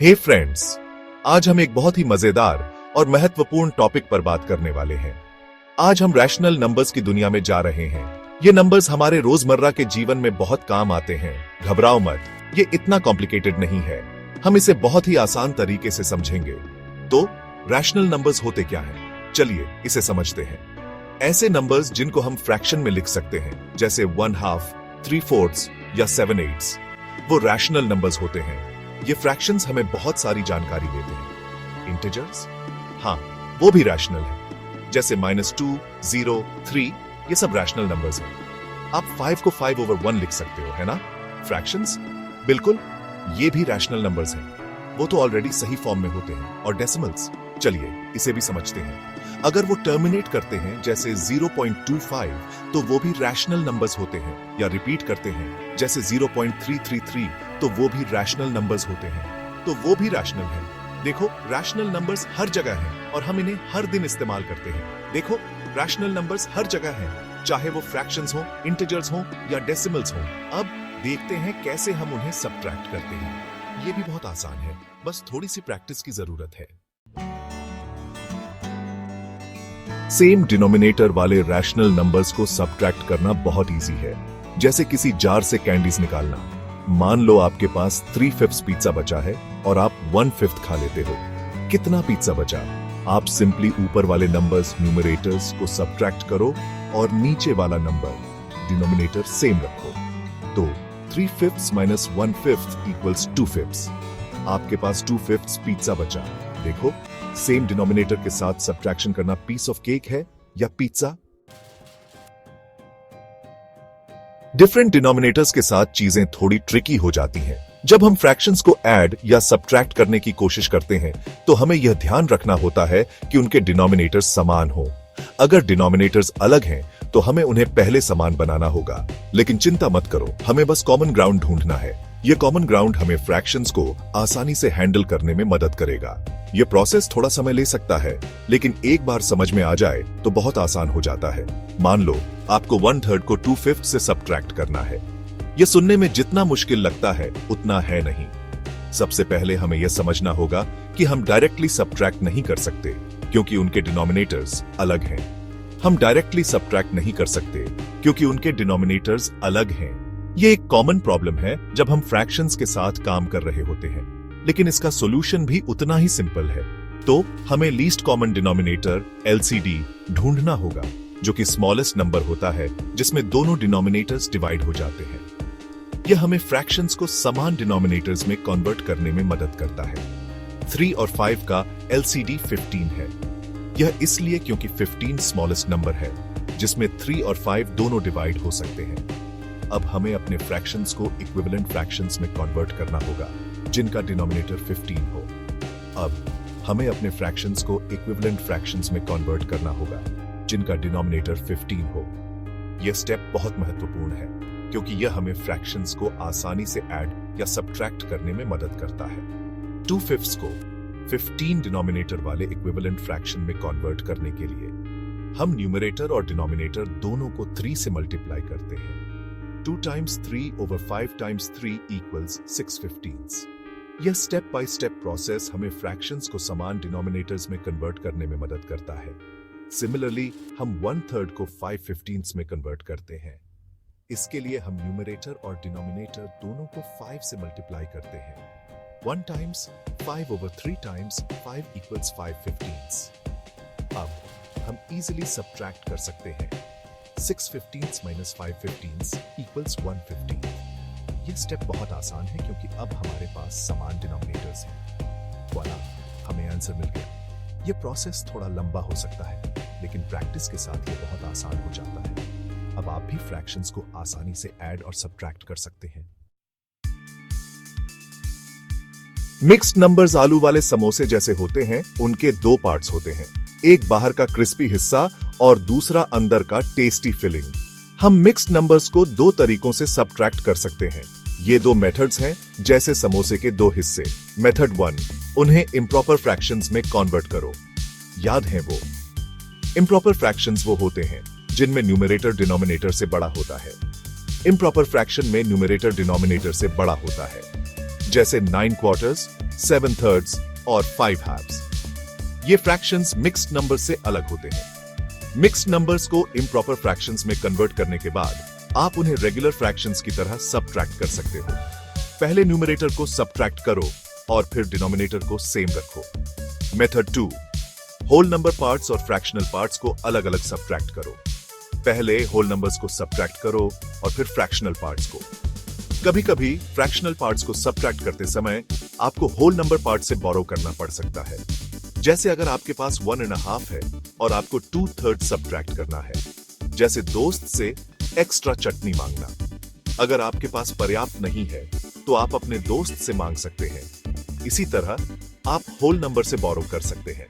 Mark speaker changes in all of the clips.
Speaker 1: हे friends, आज हम एक बहुत ही मजेदार और महत्वपूर्ण टॉपिक पर बात करने वाले हैं। आज हम रैशनल नंबर्स की दुनिया में जा रहे हैं। ये नंबर्स हमारे रोजमर्रा के जीवन में बहुत काम आते हैं। घबराओ मत, ये इतना कॉम्प्लिकेटेड नहीं है। हम इसे बहुत ही आसान तरीके से समझेंगे। तो रैशनल नंबर्स होते क्या हैं? चलिए इसे समझते हैं। ऐसे नंबर्स जिनको हम फ्रैक्शन में लिख सकते हैं, जैसे 1/2, 3/4 या 7/8, वो रैशनल नंबर्स होते हैं। ये फ्रैक्शंस हमें बहुत सारी जानकारी देते हैं। इंटीजर्स, हाँ, वो भी रैशनल है, जैसे -2, 0, 3, ये सब रैशनल नंबर्स हैं। आप 5 को 5/1 लिख सकते हो, है ना? फ्रैक्शंस, बिल्कुल, ये भी रैशनल नंबर्स हैं। वो तो ऑलरेडी सही फॉर्म में होते हैं। और डेसिमल्स, चलिए इसे भी समझते हैं। अगर वो टर्मिनेट करते हैं जैसे 0.25, तो वो भी रैशनल नंबर्स होते हैं। या रिपीट करते हैं जैसे 0.333, तो वो भी रैशनल नंबर्स होते हैं। तो वो भी रैशनल है। देखो, रैशनल नंबर्स हर जगह हैं और हम इन्हें हर दिन इस्तेमाल करते हैं। देखो, रैशनल नंबर्स हर जगह हैं, चाहे वो फ्रैक्शंस हो, इंटीजर्स हो या डेसिमल्स हो। अब देखते हैं कैसे हम उन्हें सबट्रैक्ट करते हैं। ये भी बहुत आसान है, बस थोड़ी सी प्रैक्टिस की जरूरत है। सेम डिनोमिनेटर वाले रैशनल नंबर्स को सबट्रैक्ट करना बहुत इजी है, जैसे किसी जार से कैंडीज निकालना। मान लो आपके पास 3/5 पिज्जा बचा है और आप 1/5 खा लेते हो। कितना पिज्जा बचा? आप सिंपली ऊपर वाले नंबर्स न्यूमरेटर्स को सबट्रैक्ट करो और नीचे वाला नंबर डिनोमिनेटर सेम रखो। तो 3/5 - 1/5 = 2/5। आपके पास 2/5 पिज्जा बचा। देखो, सेम डिनोमिनेटर के साथ सबट्रैक्शन करना पीस ऑफ केक है या पिज्जा? डिफरेंट डिनोमिनेटर्स के साथ चीजें थोड़ी ट्रिकी हो जाती हैं। जब हम फ्रैक्शंस को ऐड या सबट्रैक्ट करने की कोशिश करते हैं, तो हमें यह ध्यान रखना होता है कि उनके डिनोमिनेटर्स समान हो। अगर डिनोमिनेटर्स अलग हैं, तो हमें उन्हें पहले समान बनाना होगा। लेकिन चिंता मत करो, हमें बस कॉमन ग्राउंड ढूंढना है। यह कॉमन ग्राउंड हमें फ्रैक्शंस को आसानी से हैंडल करने में मदद करेगा। यह प्रोसेस थोड़ा समय ले सकता है, लेकिन एक बार समझ में आ जाए तो बहुत आसान हो जाता है। मान लो आपको 1/3 को 2/5 से सबट्रैक्ट करना है। यह सुनने में जितना मुश्किल लगता है उतना है नहीं। सबसे पहले हमें यह समझना होगा कि हम डायरेक्टली सबट्रैक्ट नहीं कर सकते, क्योंकि उनके डिनोमिनेटर्स अलग हैं। हम डायरेक्टली सबट्रैक्ट नहीं कर सकते क्योंकि उनके डिनोमिनेटर्स अलग हैं। यह एक कॉमन प्रॉब्लम है जब हम फ्रैक्शंस के साथ काम कर रहे होते हैं, लेकिन इसका सॉल्यूशन भी उतना ही सिंपल है। तो हमें लीस्ट कॉमन डिनोमिनेटर LCD ढूंढना होगा, जो कि स्मॉलेस्ट नंबर होता है जिसमें दोनों डिनोमिनेटर्स डिवाइड हो जाते हैं। यह हमें फ्रैक्शंस को समान डिनोमिनेटर्स में कन्वर्ट करने में मदद करता है। 3 और 5 का LCD 15 है। यह इसलिए क्योंकि 15 स्मॉलेस्ट नंबर है जिसमें 3 और 5 दोनों डिवाइड हो सकते हैं। अब हमें अपने फ्रैक्शंस को इक्विवेलेंट फ्रैक्शंस में कन्वर्ट करना होगा जिनका डिनोमिनेटर 15 हो। अब हमें अपने फ्रैक्शंस को इक्विवेलेंट फ्रैक्शंस में कन्वर्ट करना होगा जिनका डिनोमिनेटर 15 हो। यह स्टेप बहुत महत्वपूर्ण है क्योंकि यह हमें फ्रैक्शंस को आसानी से ऐड या सबट्रैक्ट करने में मदद करता है। 2/5 को 15 डिनोमिनेटर वाले इक्विवेलेंट फ्रैक्शन में कन्वर्ट करने के लिए हम न्यूमरेटर और डिनोमिनेटर दोनों को 3 से मल्टीप्लाई करते हैं। 2 × 3/5 × 3 = 6/15। यह स्टेप बाय स्टेप प्रोसेस हमें फ्रैक्शंस को समान डिनोमिनेटर्स में कन्वर्ट करने में मदद करता है। सिमिलरली, हम 1/3 को 5/15 में कन्वर्ट करते हैं। इसके लिए हम न्यूमरेटर और डिनोमिनेटर दोनों को 5 से मल्टीप्लाई करते हैं। 1 × 5/3 × 5 = 5/15। अब हम इजीली सबट्रैक्ट कर सकते हैं। 6/15 - 5/15 = 1/15। यह स्टेप बहुत आसान है क्योंकि अब हमारे पास समान डिनोमिनेटर्स हैं। वाला, हमें आंसर मिल गया। यह प्रोसेस थोड़ा लंबा हो सकता है, लेकिन प्रैक्टिस के साथ यह बहुत आसान हो जाता है। अब आप भी फ्रैक्शंस को आसानी से ऐड और सबट्रैक्ट कर सकते हैं। मिक्स्ड नंबर्स आलू वाले समोसे जैसे होते हैं। उनके 2 पार्ट्स होते हैं, एक बाहर का क्रिस्पी हिस्सा और दूसरा अंदर का टेस्टी फिलिंग। हम मिक्स्ड नंबर्स को 2 तरीकों से सबट्रैक्ट कर सकते हैं। ये 2 मेथड्स हैं, जैसे समोसे के 2 हिस्से। मेथड 1, उन्हें इम्प्रॉपर फ्रैक्शंस में कन्वर्ट करो। याद है वो इम्प्रॉपर फ्रैक्शंस वो होते हैं जिनमें न्यूमरेटर डिनोमिनेटर से बड़ा होता है। इम्प्रॉपर फ्रैक्शन में न्यूमरेटर डिनोमिनेटर से बड़ा होता है, जैसे 9/4 7/3 और 5 halves। ये फ्रैक्शंस मिक्स्ड नंबर से अलग होते हैं। मिक्स्ड नंबर्स को इम्प्रॉपर फ्रैक्शंस में कन्वर्ट करने के बाद आप उन्हें रेगुलर फ्रैक्शंस की तरह सबट्रैक्ट कर सकते हो। पहले न्यूमरेटर को सबट्रैक्ट करो और फिर डिनोमिनेटर को सेम रखो। मेथड 2, होल नंबर पार्ट्स और फ्रैक्शनल पार्ट्स को अलग अलग सबट्रैक्ट करो। पहले होल नंबर्स को सबट्रैक्ट करो और फिर फ्रैक्शनल पार्ट्स को। कभी कभी फ्रैक्शनल पार्ट्स को सबट्रैक्ट करते समय आपको होल नंबर पार्ट से बोरो करना पड़ सकता है। जैसे अगर आपके पास 1.5 है और आपको 2/3 सबट्रैक्ट करना है, जैसे दोस्त से एक्स्ट्रा चटनी मांगना। अगर आपके पास पर्याप्त नहीं है तो आप अपने दोस्त से मांग सकते हैं। इसी तरह आप होल नंबर से बोरो कर सकते हैं।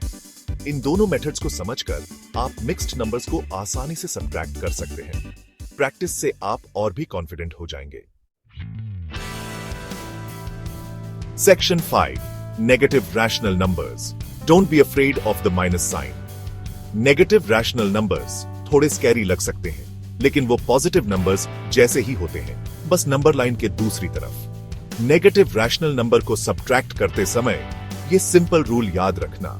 Speaker 1: इन दोनों मेथड्स को समझकर आप मिक्स्ड नंबर्स को आसानी से सबट्रैक्ट कर सकते हैं। प्रैक्टिस से आप और भी कॉन्फिडेंट हो जाएंगे। Section 5, Negative Rational Numbers. Don't be afraid of the minus sign. Negative rational numbers थोड़े स्कैरी लग सकते हैं, लेकिन वो पॉजिटिव नंबर्स जैसे ही होते हैं, बस नंबर लाइन के दूसरी तरफ। नेगेटिव रैशनल नंबर को सबट्रैक्ट करते समय ये सिंपल रूल याद रखना,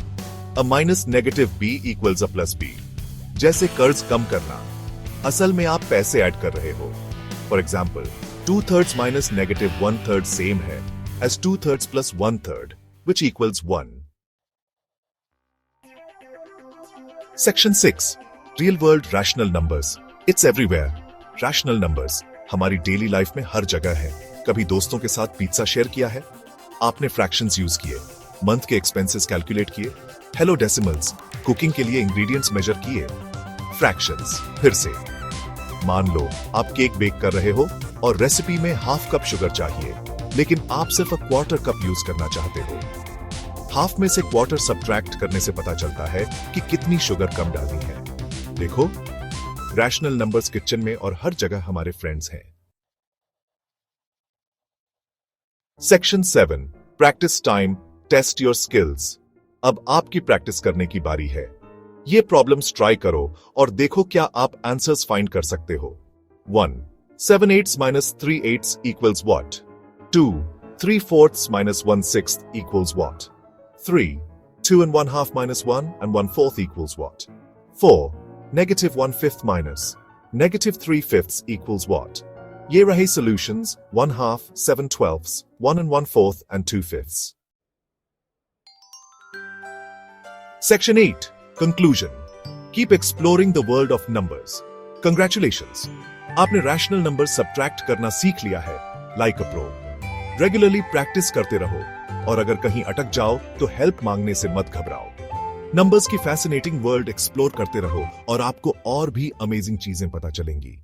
Speaker 1: a minus negative b equals a plus b। जैसे कर्ज कम करना, असल में आप पैसे ऐड कर रहे हो। For example, 2/3 minus negative 1/3 same है as 2/3 plus 1/3, which equals 1. Section 6, Real World Rational Numbers. It's everywhere. Rational numbers हमारी डेली लाइफ में हर जगह है। कभी दोस्तों के साथ पिज्जा शेयर किया है? आपने फ्रैक्शंस यूज किए, मंथ के एक्सपेंसेस कैलकुलेट किए, हेलो डेसिमल्स, कुकिंग के लिए इंग्रेडिएंट्स मेजर किए। फ्रैक्शंस, फिर से मान लो आप केक बेक कर रहे हो और रेसिपी में 1/2 कप शुगर चाहिए, लेकिन आप सिर्फ 1/4 कप यूज करना चाहते हो। 1/2 में से 1/4 सबट्रैक्ट करने से पता चलता है कि कितनी शुगर कम डालनी है। देखो, रैशनल नंबर्स किचन में और हर जगह हमारे फ्रेंड्स हैं। Section 7, practice time, test your skills. अब आपकी प्रैक्टिस करने की बारी है। ये प्रॉब्लम्स ट्राई करो और देखो क्या आप आंसर्स फाइंड कर सकते हो। 1. 7/8 minus 3/8 equals what? 2. 3/4 minus 1/6 equals what? 3. 2 1/2 minus 1 1/4 equals what? 4. Negative 1/5 minus negative 3/5 equals what? ये रहे solutions 1/2, 7/12, 1 1/4 and 2/5. Section 8, Conclusion. Keep exploring the world of numbers. Congratulations! आपने रैशनल नंबर सबट्रैक्ट करना सीख लिया है, like a pro. Regularly practice करते रहो और अगर कहीं अटक जाओ तो हेल्प मांगने से मत घबराओ। नंबर्स की फैसिनेटिंग वर्ल्ड एक्सप्लोर करते रहो और आपको और भी अमेजिंग चीजें पता चलेंगी।